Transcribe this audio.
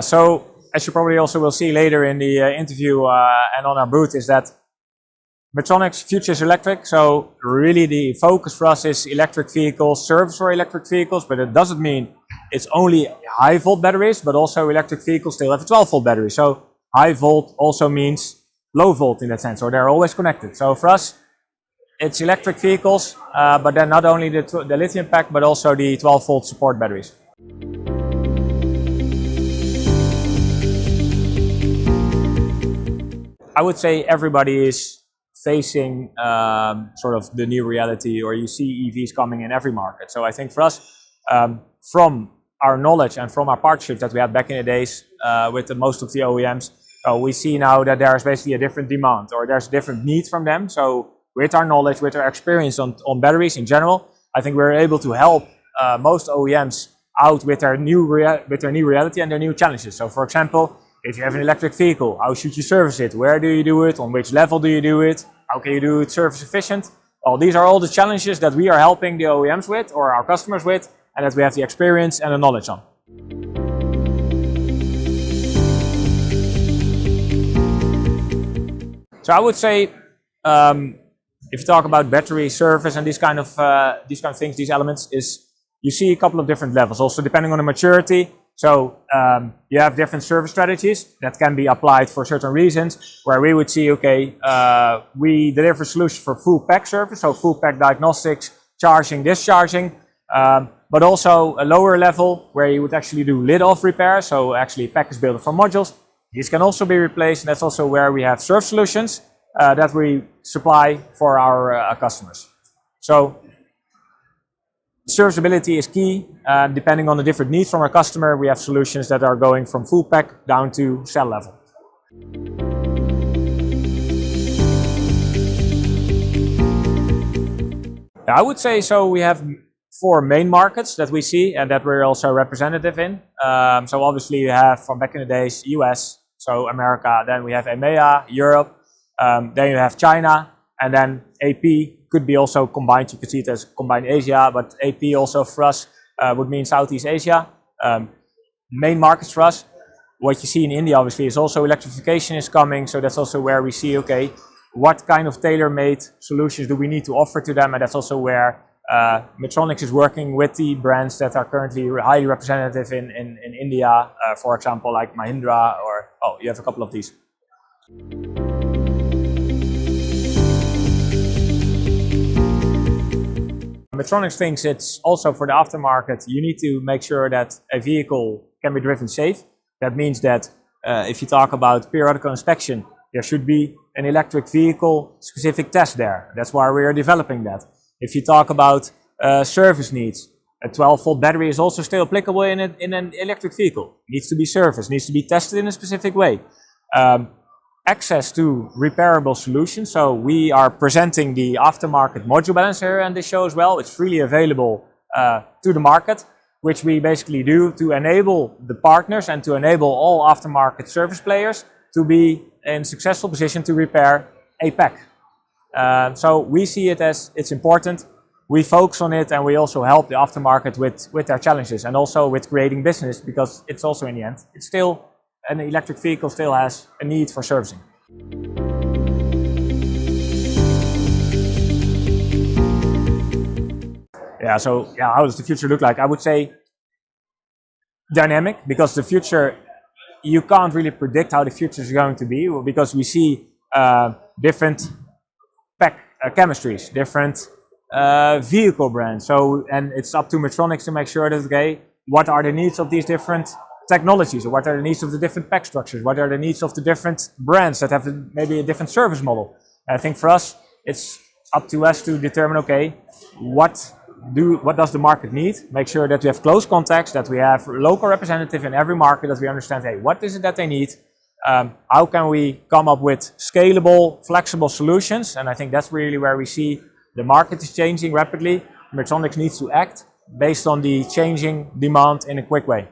So as you probably also will see later in the interview and on our booth, is that Midtronics future is electric. So really the focus for us is electric vehicles, service for electric vehicles, but it doesn't mean it's only high volt batteries, but also electric vehicles still have a 12 volt battery. So high volt also means low volt in that sense, or they're always connected. So for us, it's electric vehicles, but then not only the lithium pack, but also the 12 volt support batteries. I would say everybody is facing sort of the new reality, or you see EVs coming in every market. So I think for us, from our knowledge and from our partnerships that we had back in the days with most of the OEMs, we see now that there's basically a different demand, or there's a different need from them. So with our knowledge, with our experience on batteries in general, I think we're able to help most OEMs out with their new reality and their new challenges. So for example, if you have an electric vehicle, how should you service it? Where do you do it? On which level do you do it? How can you do it service efficient? Well, these are all the challenges that we are helping the OEMs with, or our customers with, and that we have the experience and the knowledge on. So I would say, if you talk about battery service and these kind of things, these elements, is you see a couple of different levels, also depending on the maturity. So you have different service strategies that can be applied for certain reasons, where we would see, okay, we deliver solutions for full pack service, so full pack diagnostics, charging, discharging, but also a lower level where you would actually do lid-off repair, so actually package builder for modules. These can also be replaced, and that's also where we have service solutions that we supply for our customers. So serviceability is key. Depending on the different needs from our customer, we have solutions that are going from full pack down to cell level. I would say so. We have 4 main markets that we see and that we're also representative in. So obviously you have, from back in the days, US, so America, then we have EMEA, Europe, then you have China, and then AP could be also combined. You could see it as combined Asia, but AP also for us would mean Southeast Asia. Main markets for us. What you see in India obviously is also electrification is coming, so that's also where we see, okay, what kind of tailor-made solutions do we need to offer to them, and that's also where Midtronics is working with the brands that are currently highly representative in India, for example, like Mahindra, or, oh, you have a couple of these. Midtronics thinks it's also for the aftermarket, you need to make sure that a vehicle can be driven safe. That means that if you talk about periodical inspection, there should be an electric vehicle specific test there. That's why we are developing that. If you talk about service needs, a 12 volt battery is also still applicable in an electric vehicle. It needs to be serviced, needs to be tested in a specific way. Access to repairable solutions. So we are presenting the aftermarket module balancer in this show as well. It's freely available to the market, which we basically do to enable the partners and to enable all aftermarket service players to be in a successful position to repair a pack. So we see it as it's important. We focus on it, and we also help the aftermarket with their challenges and also with creating business, because it's also in the end, it's still an electric vehicle still has a need for servicing. Yeah, so yeah, how does the future look like? I would say dynamic, because the future, you can't really predict how the future is going to be, because we see different pack chemistries, different vehicle brands. So, and it's up to Midtronics to make sure that, okay, what are the needs of these different technologies, or what are the needs of the different pack structures, what are the needs of the different brands that have maybe a different service model. And I think for us, it's up to us to determine, okay, what does the market need? Make sure that we have close contacts, that we have local representative in every market, that we understand, hey, what is it that they need? How can we come up with scalable, flexible solutions? And I think that's really where we see the market is changing rapidly. Midtronics needs to act based on the changing demand in a quick way.